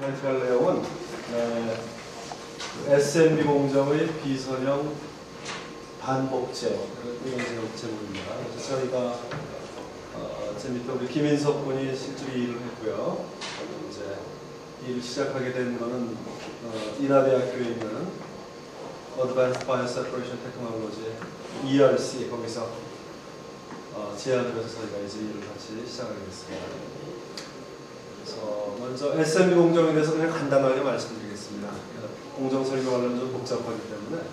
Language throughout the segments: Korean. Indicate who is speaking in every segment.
Speaker 1: 발표할 내용은 SMB 공정의 비선형 반복제어 이런 제목입니다. 그래서 저희가 제 밑에 우리 김인석 군이 실제로 이 일을 했고요. 이제 일을 시작하게 된 거는 인하대학교에 있는 Advanced Bioseparation Technology ERC 거기서 제안을 해서 저희가 이제 일을 같이 시작하게 됐습니다. 그래서 먼저 SMB 공정에 대해서 그냥 간단하게 말씀드리겠습니다. 공정 설명하려면 좀 복잡하기 때문에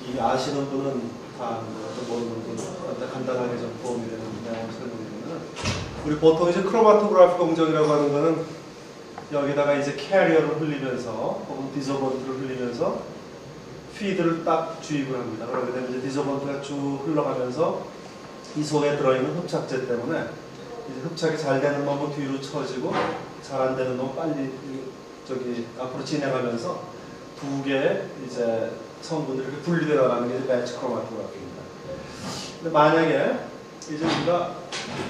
Speaker 1: 이미 아시는 분은 다 또 모르는 분은 간단하게 좀 도움이 되는 내용을 설명드리면, 우리 보통 이제 크로마토그래피 공정이라고 하는 거는 여기다가 이제 캐리어를 흘리면서 혹은 디저번트를 흘리면서 피드를 딱 주입을 합니다. 그러게 되면 이제 디저번트가 쭉 흘러가면서 이 속에 들어있는 흡착제 때문에 이제 흡착이 잘 되는 놈은 뒤로 처지고 잘 안 되는 놈은 빨리 앞으로 진행하면서 두 개의 이제 성분들이 이렇게 분리되어 나가는 게 배치 크로마토그래피입니다. 근데 만약에 이제 우리가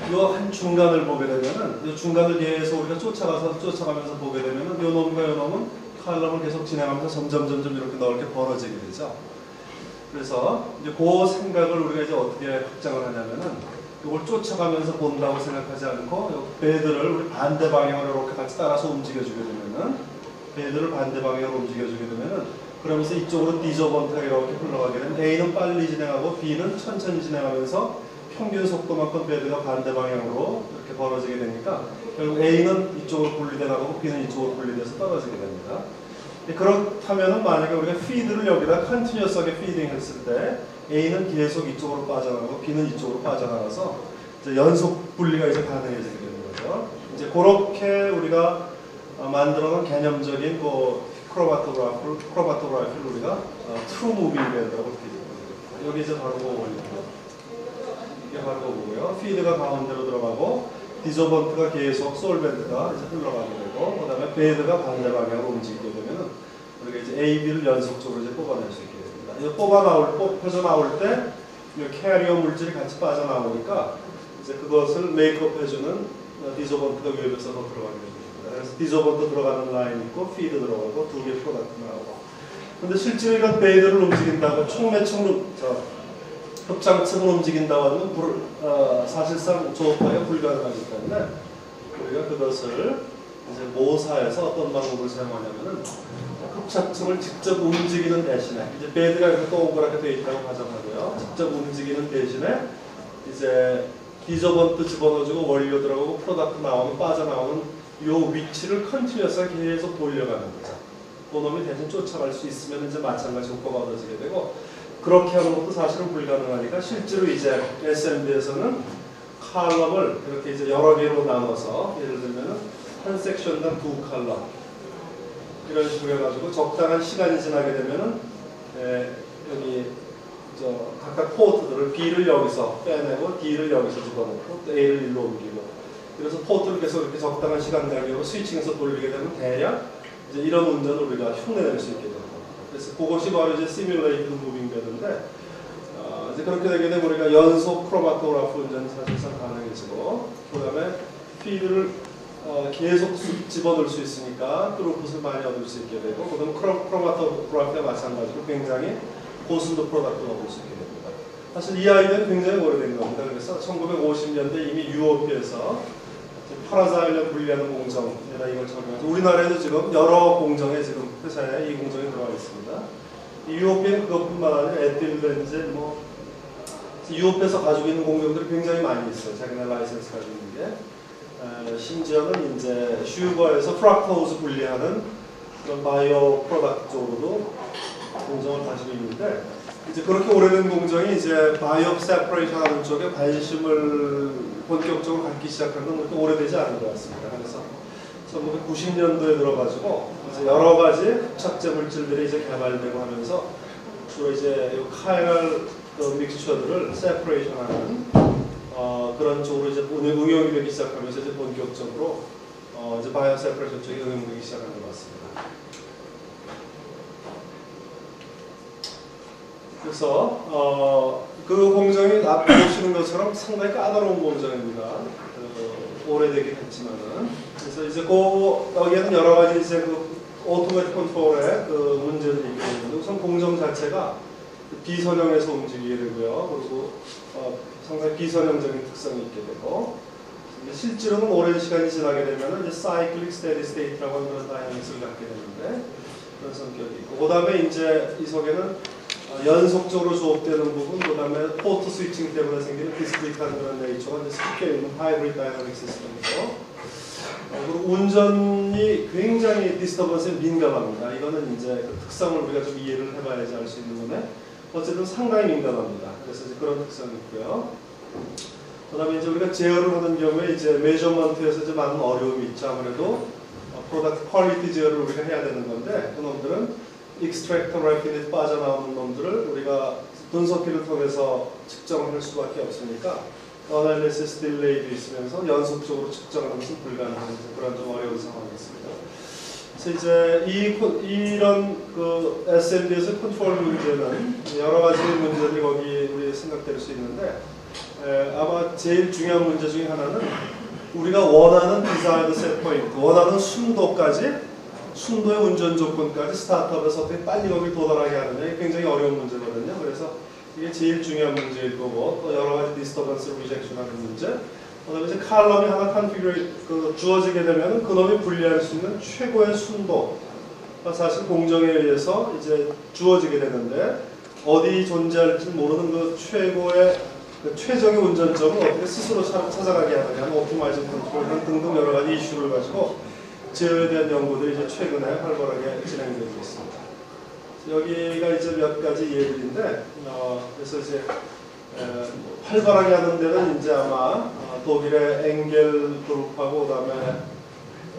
Speaker 1: 이 한 중간을 보게 되면은 이 중간을 계속 우리가 쫓아가면서 보게 되면은 이 놈과 이 놈은 칼럼을 계속 진행하면서 점점 이렇게 넓게 벌어지게 되죠. 그래서 이제 그 생각을 우리가 이제 어떻게 확장을 하냐면은 이걸 쫓아가면서 본다고 생각하지 않고 배들을 우리 반대 방향으로 이렇게 같이 따라서 움직여주게 되면은 배들을 반대 방향으로 움직여주게 되면은 그러면서 이쪽으로 디저번트가 이렇게 흘러가게 되면 A는 빨리 진행하고 B는 천천히 진행하면서 평균 속도만큼 배드가 반대 방향으로 이렇게 벌어지게 되니까 결국 A는 이쪽으로 분리돼 나가고 B는 이쪽으로 분리돼서 떨어지게 됩니다. 그렇다면은 만약에 우리가 피드를 여기다 컨티뉴어스하게 피딩 했을 때 A는 계속 이쪽으로 빠져나가고 B는 이쪽으로 빠져나가서 이제 연속 분리가 이제 가능해지게 되는 거죠. 이제 그렇게 우리가 만들어놓은 개념적인 크로마토그래피를 우리가 트루 무빙 배드라고 이렇게 여기 이제 바로 그거거든요. 이게 바로 그거고요. 피드가 가운데로 들어가고 디저번트가 계속 솔벤트가 이제 흘러가게 되고, 그 다음에 배드가 반대 방향으로 움직이게 되면은 우리가 이제 A, B를 연속적으로 이제 뽑아낼 수 있게 됩니다. 이거 빠져나올 때 이 캐리어 물질이 같이 빠져나오니까 이제 그것을 메이크업 해주는 디저번트가 위에서 더 들어가게 됩니다. 그래서 디저번트 들어가는 라인 있고 피드 들어가고 두 개 프로덕트 나오고. 근데 실제로 이런 배드를 움직인다고 촉매층 흡착층을 움직인다고 하면 사실상 조업하기가 불가능하기 때문에 우리가 그것을 이제 모사해서 어떤 방법을 사용하냐면은 흡착층을 직접 움직이는 대신에 이제 배드가 이렇게 동그랗게 되어 있다고 가정하고요. 직접 움직이는 대신에 이제 디저번트 집어넣어주고 원료 들어가고 프로덕트 나오면 빠져나오는 요 위치를 컨티뉴어스하게 계속 돌려가는 거죠. 그놈이 대신 쫓아갈 수 있으면 이제 마찬가지 효과가 얻어지게 되고, 그렇게 하는 것도 사실은 불가능하니까 실제로 이제 SMB에서는 칼럼을 이렇게 이제 여러 개로 나눠서 예를 들면은 한 섹션당 두 칼럼 이런 식으로 해가지고 적당한 시간이 지나게 되면은 여기 각각 포트들을 B를 여기서 빼내고 D를 여기서 집어넣고 또 A를 일로 옮기고, 그래서 포트를 계속 이렇게 적당한 시간 간격으로 스위칭해서 돌리게 되면 대략 이제 이런 운전을 우리가 흉내낼 수 있게 됩니다. 그래서 그것이 바로 이제 시뮬레이트 무빙 배드인데, 이제 그렇게 되게 되면 우리가 연속 크로마토그래피 운전이 사실상 가능해지고, 그 다음에 피드를 계속 집어넣을 수 있으니까 트루풋을 많이 얻을 수 있게 되고, 그 다음에 크로마토그래피와 마찬가지로 굉장히 고순도 프로덕트를 얻을 수 있게 됩니다. 사실 이 아이디어는 굉장히 오래된 겁니다. 그래서 1950년대 이미 유오피에서 파라자일을 분리하는 공정이라 이걸 적용해서 우리나라에도 지금 여러 공정에 지금 회사에 이 공정이 들어가 있습니다. 이 유오피는 그것뿐만 아니라 에틸렌즈 유오피에서 가지고 있는 공정들이 굉장히 많이 있어요. 자기네 라이센스 가지고 있는 게. 심지어는 이제 슈거에서 프락토즈 분리하는 그런 바이오 프로덕트 쪽으로도 공정을 가지고 있는데, 이제 그렇게 오래된 공정이 이제 바이오 세퍼레이션 하는 쪽에 관심을 본격적으로 갖기 시작한 건 그렇게 오래되지 않은 것 같습니다. 그래서 1990년도에 들어가지고 이제 여러 가지 흡착제 물질들이 이제 개발되고 하면서 주로 이제 카이랄 믹스처들을 세퍼레이션하는 그런 쪽으로 이제 응용이 되기 시작하면서 이제 본격적으로 이제 바이오 세퍼레이션 쪽에 응용되기 시작한 것 같습니다. 그래서 그 공정이 앞에 보시는 것처럼 상당히 까다로운 공정입니다. 오래되긴 했지만은 그래서 이제 여기에는 여러 가지 이제 오토매틱 컨트롤의 문제들이 있게 되는데, 우선 공정 자체가 비선형에서 움직이게 되고요. 그리고 상당히 비선형적인 특성이 있게 되고, 실제로는 오랜 시간이 지나게 되면 이제 사이클릭 스테디 스테이트라고 하는 그런 다이내믹스를 갖게 되는데, 그런 성격이 있고, 그 다음에 이제 이 속에는 연속적으로 조업되는 부분, 그 다음에 포트 스위칭 때문에 생기는 디스크리트한 그런 네이처가 이제 섞여 있는 하이브리드 다이내믹 시스템이고, 그리고 운전이 굉장히 디스터번스에 민감합니다. 이거는 이제 그 특성을 우리가 좀 이해를 해봐야지 알 수 있는 건데, 어쨌든 상당히 민감합니다. 그래서 이제 그런 특성이 있고요. 그 다음에 이제 우리가 제어를 하는 경우에 이제 메저먼트에서 이제 많은 어려움이 있죠. 아무래도 프로덕트 퀄리티 제어를 우리가 해야 되는 건데, 그놈들은 익스트랙터 래피드에 빠져나오는 놈들을 우리가 분석기를 통해서 측정을 할 수밖에 없으니까 어널리시스 딜레이도 있으면서 연속적으로 측정하는 것은 불가능한 그런 좀 어려운 상황이었습니다. 그래서 이제 이런 SMB에서 컨트롤 문제는 여러 가지 문제들이 거기 우리 생각될 수 있는데, 아마 제일 중요한 문제 중에 하나는 우리가 원하는 디자이드 셋 포인트, 원하는 순도의 운전 조건까지 스타트업에서 어떻게 빨리 거기 도달하게 하느냐, 이게 굉장히 어려운 문제거든요. 그래서 이게 제일 중요한 문제일 거고, 또 여러 가지 디스터번스 리젝션하는 문제, 그다음에 이제 칼럼이 하나 주어지게 되면 그놈이 분리할 수 있는 최고의 순도가 사실 공정에 의해서 이제 주어지게 되는데, 어디 존재할지 모르는 그 최고의 최적의 운전점을 어떻게 스스로 찾아가게 하느냐, 옵티마이징 컨트롤 등등 여러 가지 이슈를 가지고 제어에 대한 연구들이 이제 최근에 활발하게 진행되고 있습니다. 여기가 이제 몇 가지 예들인데, 그래서 이제 활발하게 하는 데는 이제 아마 독일의 엥겔 그룹하고 그다음에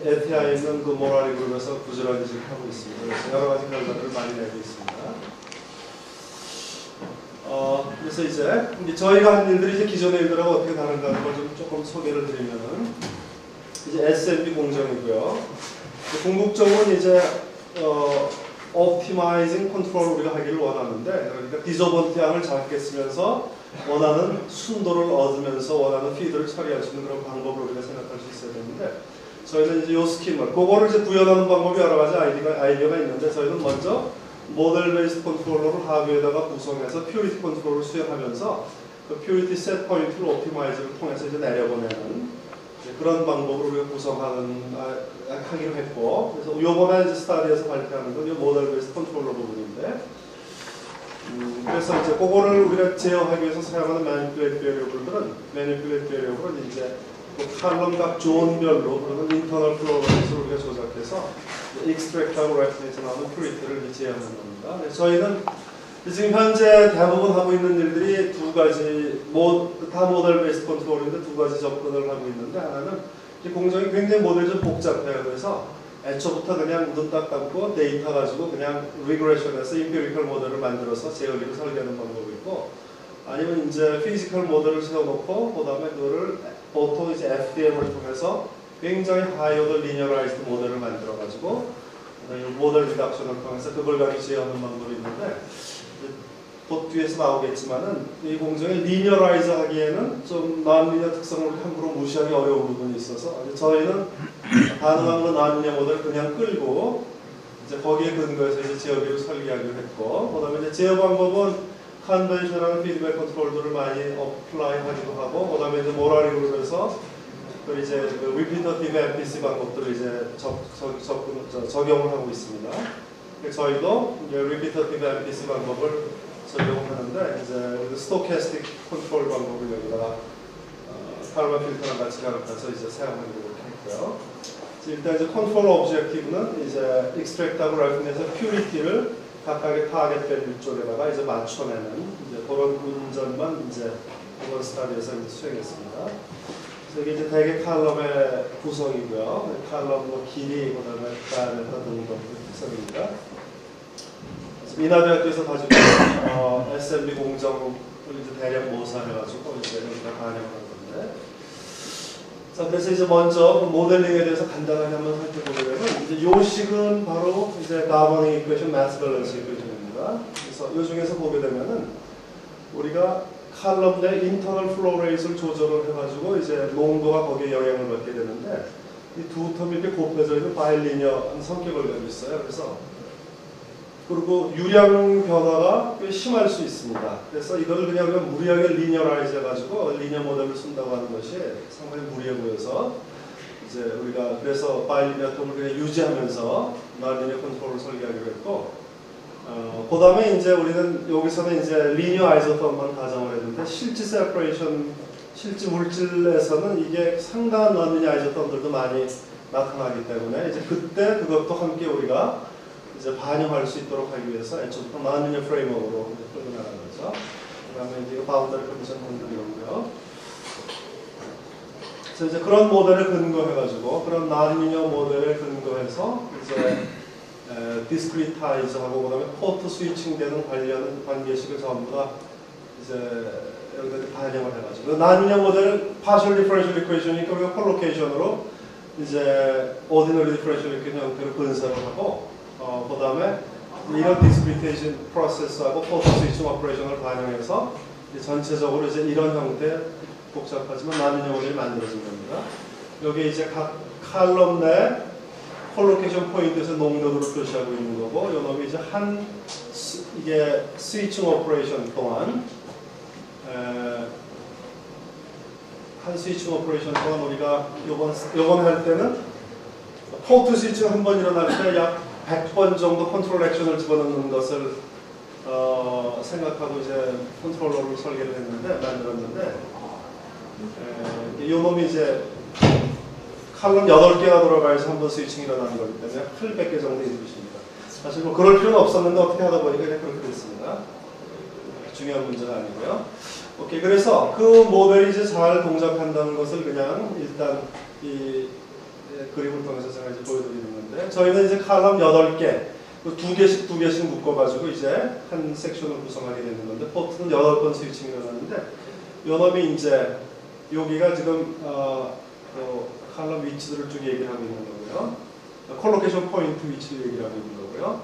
Speaker 1: 에티아에 있는 그 모라리 그룹에서 부지런히 지금 하고 있습니다. 그래서 여러 가지 결과들을 많이 내고 있습니다. 그래서 이제 저희가 한 일들이 이제 기존의 일들하고 어떻게 다른가 하는 걸 좀 조금 소개를 드리면은, 이제 SMB 공정이고요. 궁극적으로는 이제 옵티마이징 컨트롤 우리가 하기를 원하는데, 그러니까 디저번트 양을 작게 쓰면서 원하는 순도를 얻으면서 원하는 피드를 처리할 수 있는 그런 방법을 우리가 생각할 수 있어야 되는데, 저희는 이제 요 스킨을 그거를 이제 구현하는 방법이 여러 가지 아이디어가 있는데, 저희는 먼저 모델 베이스 컨트롤러를 하드웨어에다가 구성해서 퓨리티 컨트롤을 수행하면서 그 퓨리티 셋 포인트를 옵티마이징을 통해서 이제 내려보내는 그런 방법을 우리가 하기로 했고, 그래서 요번에 이제 스타디에서 발표하는 건 이 모델 베이스 컨트롤러 부분인데, 그래서 이제 그거를 우리가 제어하기 위해서 사용하는 매니플레이트 베리어블은 이제 칼럼 값 존별로 그러면 인터널 플로우를 우리가 조작해서 익스트랙트하고 래프에서 나오는 퓨리티를 제어하는 겁니다. 그래서 저희는 지금 현재 대부분 하고 있는 일들이 두 가지, 다 모델 베이스 컨트롤인데 두 가지 접근을 하고 있는데, 하나는 공정이 굉장히 모델이 좀 복잡해요. 그래서 애초부터 그냥 눈 딱 감고 데이터 가지고 그냥 리그레션해서 임피리컬 모델을 만들어서 제어기를 설계하는 방법이 있고, 아니면 이제 피지컬 모델을 세워놓고 그다음에 그거를 보통 이제 FDM을 통해서 굉장히 하이오더 리니어라이즈드 모델을 만들어가지고 모델 리덕션을 통해서 그걸 가지고 제어하는 방법이 있는데, 곧 뒤에서 나오겠지만은 이 공정에 리니어라이즈 하기에는 좀 non-linear 특성을 함부로 무시하기 어려운 부분이 있어서, 저희는 가능한 건 non-linear 모델을 그냥 끌고 이제 거기에 근거해서 이제 제어기를 설계하기로 했고, 그다음에 이제 제어 방법은 컨벤셔널 피드백 컨트롤들을 많이 어플라이하기도 하고, 그다음에 이제 모라리 그룹에서 이제 리피터티브 MPC 방법들을 이제 적용을 하고 있습니다. 저희도 이제 리피터티브 MPC 방법을 적용하는데, 이제 스토캐스틱 컨트롤 방법을 여기다가 칼럼 필터랑 같이 결합해서 이제 사용하기로 했고요. 일단 이제 컨트롤 오브젝티브는 이제 익스트랙트하고 래핑에서 퓨리티를 각각의 타겟 밸류 쪽에다가 이제 맞춰내는 이제 그런 운전만 이제 이번 스타디에서 이제 수행했습니다. 그래서 이게 이제 대개 칼럼의 구성이고요. 칼럼 뭐 길이, 그다음에 다이아메터 등등 특성입니다. 미나대학교에서 가지고 SMB 공정을 이제 대략 모사해가지고 이제 여기다 반영한 건데, 자, 그래서 이제 먼저 모델링에 대해서 간단하게 한번 살펴보게 되면, 이제 요 식은 바로 이제 가버닝 이퀘이션, 마스 밸런스 이퀘이션입니다. 그래서 요 중에서 보게 되면은 우리가 칼럼 내 인터널 플로우 레이트를 조절을 해가지고 이제 농도가 거기에 영향을 받게 되는데, 이 두 텀이 이렇게 곱해져 있는 바일리니어한 성격을 가지고 있어요. 그래서 그리고 유량 변화가 꽤 심할 수 있습니다. 그래서 이걸 그냥 무리하게 리니어라이즈 해가지고 리니어 모델을 쓴다고 하는 것이 상당히 무리해 보여서 이제 우리가 그래서 바일리니어 텀을 그냥 유지하면서 non-linear 컨트롤을 설계하기로 했고, 그 다음에 이제 우리는 여기서는 이제 리니어 아이소텀만 가정을 했는데 실제 세퍼레이션, 실제 물질에서는 이게 상당한 non-linear 아이소텀들도 많이 나타나기 때문에 이제 그때 그것도 함께 우리가 이제 반영할 수 있도록 하기 위해서 애초부터 non-linear 프레임워크로 끌고 나가는 거죠. 그 다음에 이제 바운더리 컨디션 건드리고요. 그래서 이제 그런 모델을 근거해가지고 그런 non-linear 모델을 근거해서 이제 디스크리타이즈하고 그다음에 포트 스위칭 되는 관련 관계식을 전부 다 이제 여기다 반영을 해가지고 non-linear 모델은 partial differential equation이니까 우리가 콜로케이션으로 이제 ordinary differential equation 형태로 분석을 하고 그 다음에 이런 디스크리테이션 프로세스하고 포트 스위칭 오퍼레이션을 반영해서 전체적으로 이제 이런 형태 복잡하지만 non-linear 모델이 만들어진 겁니다. 여기 이제 각 칼럼 내 콜로케이션 포인트에서 농도를 표시하고 있는 거고, 요 놈이 이제 이게 스위칭 오퍼레이션 동안 한 스위칭 오퍼레이션 동안 우리가 요번 할 때는 포트 스위칭 한 번 일어날 때 약 100번 정도 컨트롤 액션을 집어넣는 것을 생각하고 이제 컨트롤러를 설계를 했는데 만들었는데 요 놈이 이제 칼럼 8개가 돌아가야지 한 번 스위칭이 일어나는 거기 때문에 800개 정도 인풋입니다. 사실 뭐 그럴 필요는 없었는데 어떻게 하다 보니까 그냥 그렇게 됐습니다. 중요한 문제가 아니고요. 오케이, 그래서 그 모델이 이제 잘 동작한다는 것을 그냥 일단 이 그림을 통해서 제가 이제 보여드리는 건데, 저희는 이제 칼럼 8개, 두 개씩 묶어가지고 이제 한 섹션을 구성하게 되는 건데, 포트는 8번 스위칭이 일어나는데, 요 놈이 이제 여기가 지금 칼럼 위치들을 쭉 얘기를 하고 있는 거고요. 콜로케이션 포인트 위치를 얘기를 하고 있는 거고요.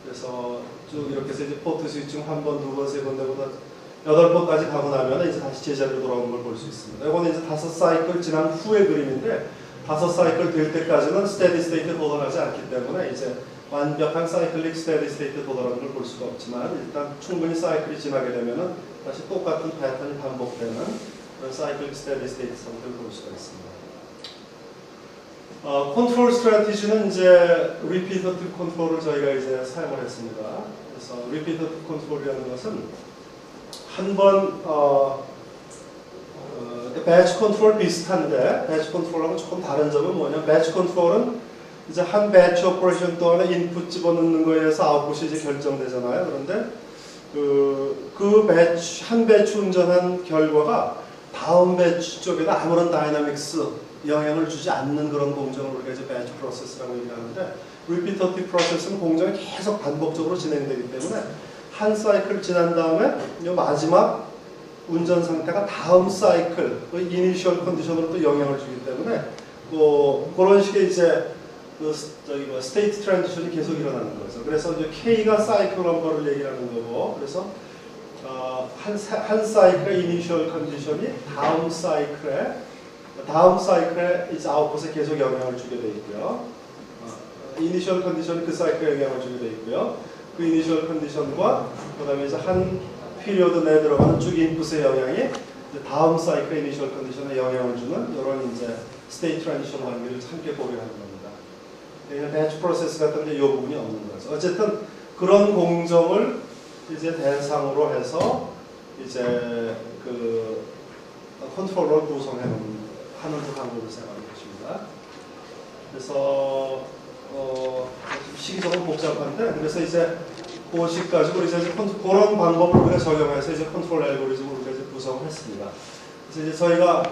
Speaker 1: 그래서 쭉 이렇게 해서 이제 포트 스위칭 한 번, 두 번, 세 번 되고 8번까지 가고 나면 이제 다시 제자리로 돌아오는 걸 볼 수 있습니다. 이거는 이제 5사이클 지난 후의 그림인데 5사이클 될 때까지는 스테디 스테이트에 도달하지 않기 때문에 이제 완벽한 사이클릭 스테디 스테이트에 도달하는 걸 볼 수가 없지만 일단 충분히 사이클이 지나게 되면은 다시 똑같은 패턴이 반복되는 그런 사이클릭 스테디 스테이트 상태를 볼 수가 있습니다. 컨트롤 스트래티지는 이제 리피터티브 컨트롤을 저희가 이제 사용을 했습니다. 그래서 리피터티브 컨트롤이라는 것은 한번 배치 컨트롤 비슷한데 배치 컨트롤하고 조금 다른 점은 뭐냐? 배치 컨트롤은 이제 한 배치 오퍼레이션 동안에 인풋 집어넣는 거에 의해서 아웃풋이 이제 결정되잖아요. 그런데 그 배치 한 배치 운전한 결과가 다음 배치 쪽에다 아무런 다이나믹스 영향을 주지 않는 그런 공정을 우리가 이제 배치 프로세스라고 얘기하는데, 리피터티브 프로세스는 공정이 계속 반복적으로 진행되기 때문에 한 사이클 지난 다음에 이 마지막 운전 상태가 다음 사이클, 그 이니셜 컨디션으로 또 영향을 주기 때문에 그런 식의 이제 스테이트 트랜지션이 계속 일어나는 거죠. 그래서 이제 K가 사이클 넘버를 얘기하는 거고, 그래서 한 사이클의 이니셜 컨디션이 다음 사이클에 이제 아웃풋에 계속 영향을 주게 돼 있고요. 이니셜 컨디션이 그 사이클에 영향을 주게 돼 있고요. 그 이니셜 컨디션과 그다음에 이제 한 피리어드 내에 들어가는 쭉 인풋의 영향이 이제 다음 사이클 이니셜 컨디션에 영향을 주는 이런 이제 스테이트 트랜지션 관계를 함께 고려하는 겁니다. 그냥 배치 프로세스 같은 게 이 부분이 없는 거죠. 어쨌든 그런 공정을 이제 대상으로 해서 이제 그 컨트롤러를 구성하는 그 방법을 사용하는 것입니다. 그래서 시기적으로 복잡한데, 그래서 이제 그식 가지고 이제 그런 방법을 우리가 적용해서 이제 컨트롤 알고리즘을 우리가 이제 구성을 했습니다. 그래서 이제 저희가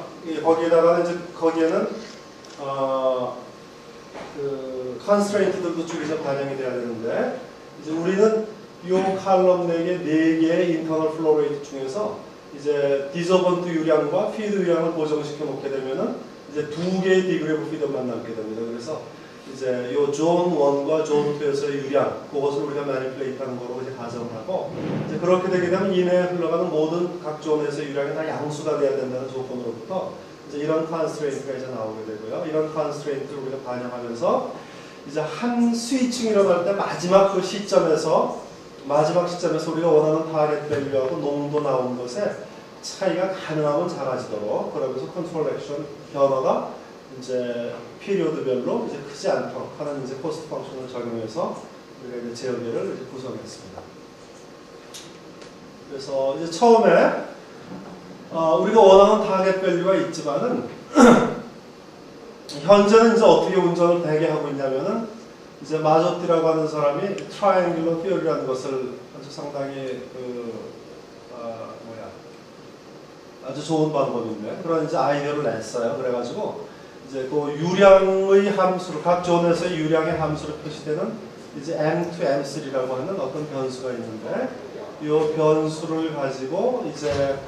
Speaker 1: 거기에다가 이제 거기에는 그 컨스트레인트들도 쭉 이제 반영이 돼야 되는데, 이제 우리는 이 칼럼 4개의 인터널 플로우 레이트 중에서 이제 디저번트 유량과 피드 유량을 고정시켜 놓게 되면은 이제 2개의 디그리 오브 피드만 남게 됩니다. 그래서 이제 요 존 1과 존 2에서의 유량, 그것을 우리가 매니플레이트하는 거로 이제 가정을 하고, 이제 그렇게 되게 되면 이내에 흘러가는 모든 각 존에서의 유량이 다 양수가 돼야 된다는 조건으로부터 이제 이런 컨스트레인트가 이제 나오게 되고요. 이런 컨스트레인트를 우리가 반영하면서 이제 한 스위칭이 일어날 때 마지막 시점에서 우리가 원하는 타겟 밸류하고 농도 나온 것에 차이가 가능하면 작아지도록, 그러면서 컨트롤 액션 변화가 이제 피리오드별로 이제 크지 않도록 하는 이제 코스트 펑션을 적용해서 우리가 이제 제어계를 이제 구성했습니다. 그래서 이제 처음에 우리가 원하는 타겟 밸류가 있지만은 현재는 이제 어떻게 운전을 되게 하고 있냐면은 이제 마조티라고 하는 사람이 트라이앵귤러 티어리라는 것을 아주 상당히 아주 좋은 방법인데 그런 이제 아이디어를 냈어요. 그래가지고 이제 그 유량의 함수로 각 존에서의 유량의 함수로 표시되는 이제 M2, M3라고 하는 어떤 변수가 있는데 이 변수를 가지고 이제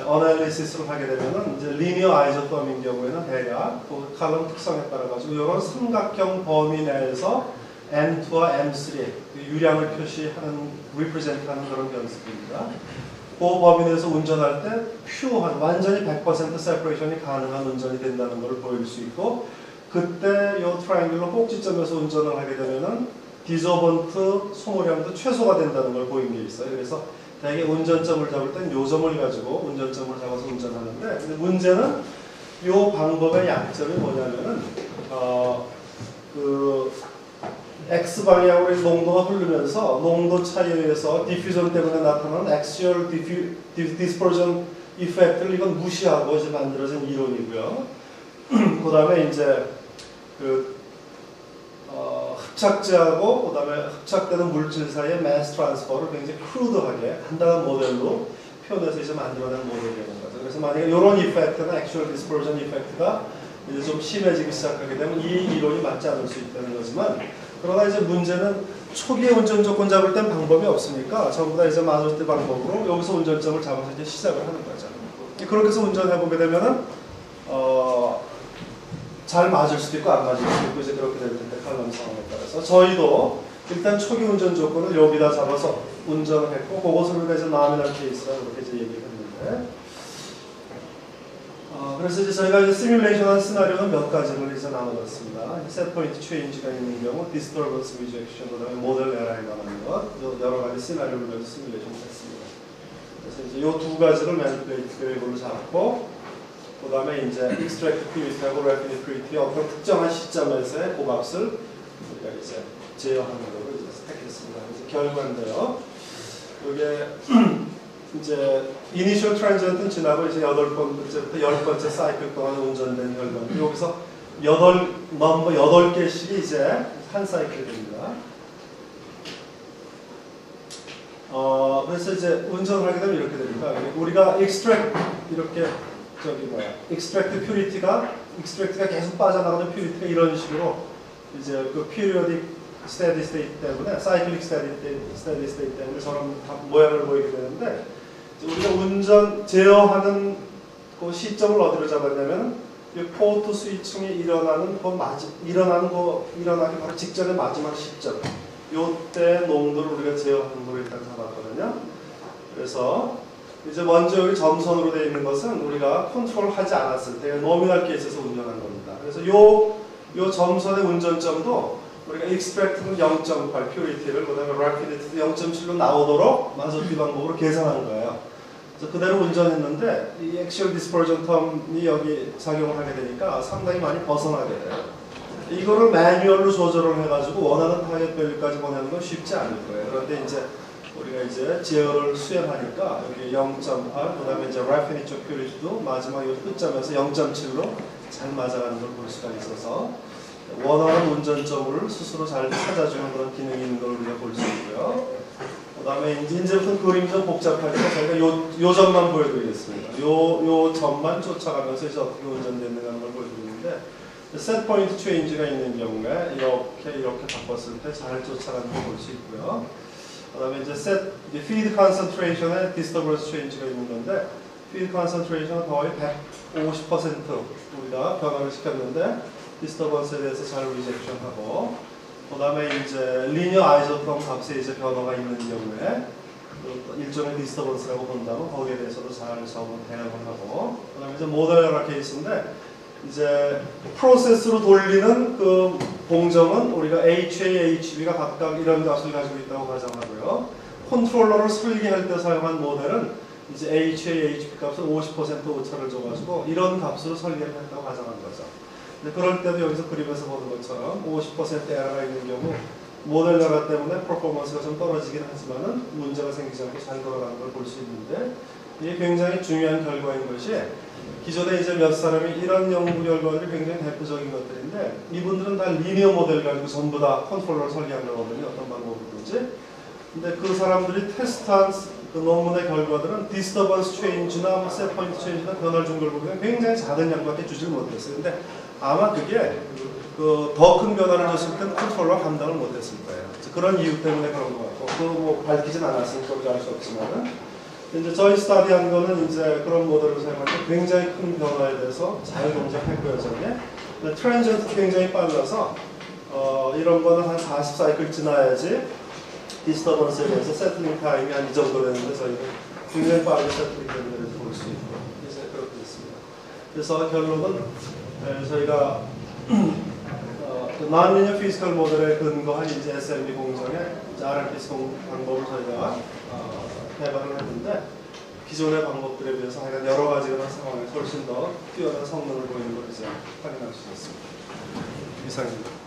Speaker 1: 어널리시스를 하게 되면은 이제 리니어 아이소톰인 경우에는 대략 그 칼럼 특성에 따라 가지고 이런 삼각형 범위 내에서 M2와 M3 유량을 표시하는 리프레젠트하는 그런 변수입니다. 그 범위 내에서 운전할 때 퓨어한 완전히 100% 세퍼레이션이 가능한 운전이 된다는 것을 보일 수 있고, 그때 이 트라이앵귤러 꼭지점에서 운전을 하게 되면은 디저번트 소모량도 최소가 된다는 걸 보인 게 있어요. 그래서 대개 운전점을 잡을 땐 요 점을 가지고 운전점을 잡아서 운전하는데, 근데 문제는 이 방법의 약점이 뭐냐면은 그 X방향으로 농도가 흐르면서 농도 차이에 의해서 디퓨전 때문에 나타나는 액시얼 디스퍼전 이펙트를 이건 무시하고 이제 만들어진 이론이고요. 그 다음에 이제 그 흡착제하고 그 다음에 흡착되는 물질 사이의 매스 트랜스퍼를 굉장히 크루드하게 간단한 모델로 표현해서 이제 만들어낸 모델이 되는 거죠. 그래서 만약에 이런 이펙트나 액슈얼 디스퍼전 이펙트가 이제 좀 심해지기 시작하게 되면 이 이론이 맞지 않을 수 있다는 거지만, 그러나 이제 문제는 초기에 운전 조건 잡을 땐 방법이 없으니까 전부 다 이제 마조티 방법으로 여기서 운전점을 잡아서 이제 시작을 하는 거죠. 그렇게 해서 운전해보게 되면은 잘 맞을 수도 있고 안 맞을 수도 있고 이제 그렇게 될 텐데, 칼럼 상황에 따라서 저희도 일단 초기 운전 조건을 여기다 잡아서 운전을 했고, 그것을 우리가 이제 나미널 케이스라 그렇게 이제 얘기를 했는데, 그래서 이제 저희가 이제 시뮬레이션한 시나리오는 몇 가지를 이제 나눠봤습니다. 셋 포인트 체인지가 있는 경우, 디스터번스 리젝션, 그다음에 모델 에러에 관한 것, 여러 가지 시나리오를 가지고 시뮬레이션을 했습니다. 그래서 이제 이 두 가지를 매니플레이트 계획으로 잡고, 그 다음에 이제 익스트랙트 퓨리티하고 레피니 퓨리티의 어떤 특정한 시점에서의 고값을 우리가 이제 제어하는 걸로 이제 택했습니다. 그래서 결과인데요. 이게 이제 이니셜 트랜지언트는 지나고 이제 8번째부터 10번째 사이클 동안 운전된 결과인데, 여기서 8개씩이 이제 한 사이클이 됩니다. 그래서 이제 운전을 하게 되면 이렇게 됩니다. 우리가 익스트랙트 이렇게 익스트랙트 퓨리티가 계속 빠져나가는 퓨리티가 이런 식으로 이제 그 피리오딕 스테디 스테이트 때문에, 사이클릭 스테디 스테이트 때문에 저런 모양을 보이게 되는데, 우리가 운전 제어하는 그 시점을 어디로 잡았냐면 이 포트 스위칭이 일어나기 바로 직전의 마지막 시점, 요때 농도를 우리가 제어하는 거로 일단 잡았거든요. 그래서 이제 먼저 여기 점선으로 되어 있는 것은 우리가 컨트롤 하지 않았을 때 노미널 케이스에서 운전한 겁니다. 그래서 요 점선의 운전점도 우리가 익스트랙트는 0.8 퓨리티를, 그 다음에 라피니티도 0.7로 나오도록 마조티 방법으로 계산한 거예요. 그래서 그대로 운전했는데 이 액시얼 디스퍼전 텀이 여기 작용을 하게 되니까 상당히 많이 벗어나게 돼요. 이거를 매뉴얼로 조절을 해가지고 원하는 타겟 밸류까지 보내는 건 쉽지 않을 거예요. 그런데 이제 우리가 이제 제어를 수행하니까 여기 0.8, 그 다음에 이제 라피니 쪽 퓨리티도 마지막 이 끝점에서 0.7로 잘 맞아가는 걸 볼 수가 있어서 원하는 운전점을 스스로 잘 찾아주는 그런 기능이 있는 걸 우리가 볼 수 있고요. 그 다음에 이제부터 그림이 좀 복잡하니까 저희가 요 점만 보여드리겠습니다. 요 점만 쫓아가면서 이제 어떻게 운전되는가 하는 걸 보여드리는데, 셋 포인트 체인지가 있는 경우에 이렇게 바꿨을 때 잘 쫓아가는 걸 볼 수 있고요. 그 다음에 이제 피드 컨센트레이션에 디스터번스 체인지가 있는 건데, 피드 컨센트레이션은 거의 150% 우리가 변화를 시켰는데, 디스터번스에 대해서 잘 리젝션하고, 그 다음에 이제 리니어 아이소톰 값에 이제 변화가 있는 경우에 그 일종의 디스터번스라고 본다면 거기에 대해서도 잘 적응 대응을 하고, 그다음에 이제 모델 에러 케이스인데 이제 프로세스로 돌리는 그 공정은 우리가 HA, HB가 각각 이런 값을 가지고 있다고 가정하고요. 컨트롤러를 설계할 때 사용한 모델은 이제 HA, HB 값을 50% 오차를 줘가지고 이런 값으로 설계를 했다고 가정한 거죠. 근데 그럴 때도 여기서 그림에서 보는 것처럼 50% 에러가 있는 경우 모델 에러 때문에 퍼포먼스가 좀 떨어지긴 하지만은 문제가 생기지 않고 잘 돌아가는 걸 볼 수 있는데, 이게 굉장히 중요한 결과인 것이, 기존에 이제 몇 사람이 이런 연구 결과들이 굉장히 대표적인 것들인데, 이분들은 다 리니어 모델 가지고 전부 다 컨트롤러를 설계하려고 하거든요. 어떤 방법이든지. 근데 그 사람들이 테스트한 그 논문의 결과들은 디스터번스 체인지나 셋 포인트 체인지나 변화를 준 걸 보면 굉장히 작은 양밖에 주질 못했어요. 근데 아마 그게 그 더 큰 변화를 줬을 때는 컨트롤러가 감당을 못했을 거예요. 그런 이유 때문에 그런 것 같고, 그거 뭐 밝히진 않았으니까 우리가 알 수 없지만은, 이제 저희 스터디한 거는 이제 그런 모델을 사용할 때 굉장히 큰 변화에 대해서 잘 동작했고요, 저게. 트랜지언트 굉장히 빨라서 이런 거는 한 40사이클 지나야지 디스터번스에 대해서 세틀링 타임이 한 이 정도 되는데 저희는 굉장히 빠르게 세틀링 되는 데서 볼 수 있고, 이제 그렇게 됐습니다. 그래서 결론은 저희가 non-linear physical 모델에 근거한 이제 SMB 공정의 RLPC 방법을 저희가 개발을 했는데, 기존의 방법들에 비해서 하여간 여러 가지 그런 상황에서 훨씬 더 뛰어난 성능을 보이는 걸 이제 확인할 수 있습니다. 이상입니다.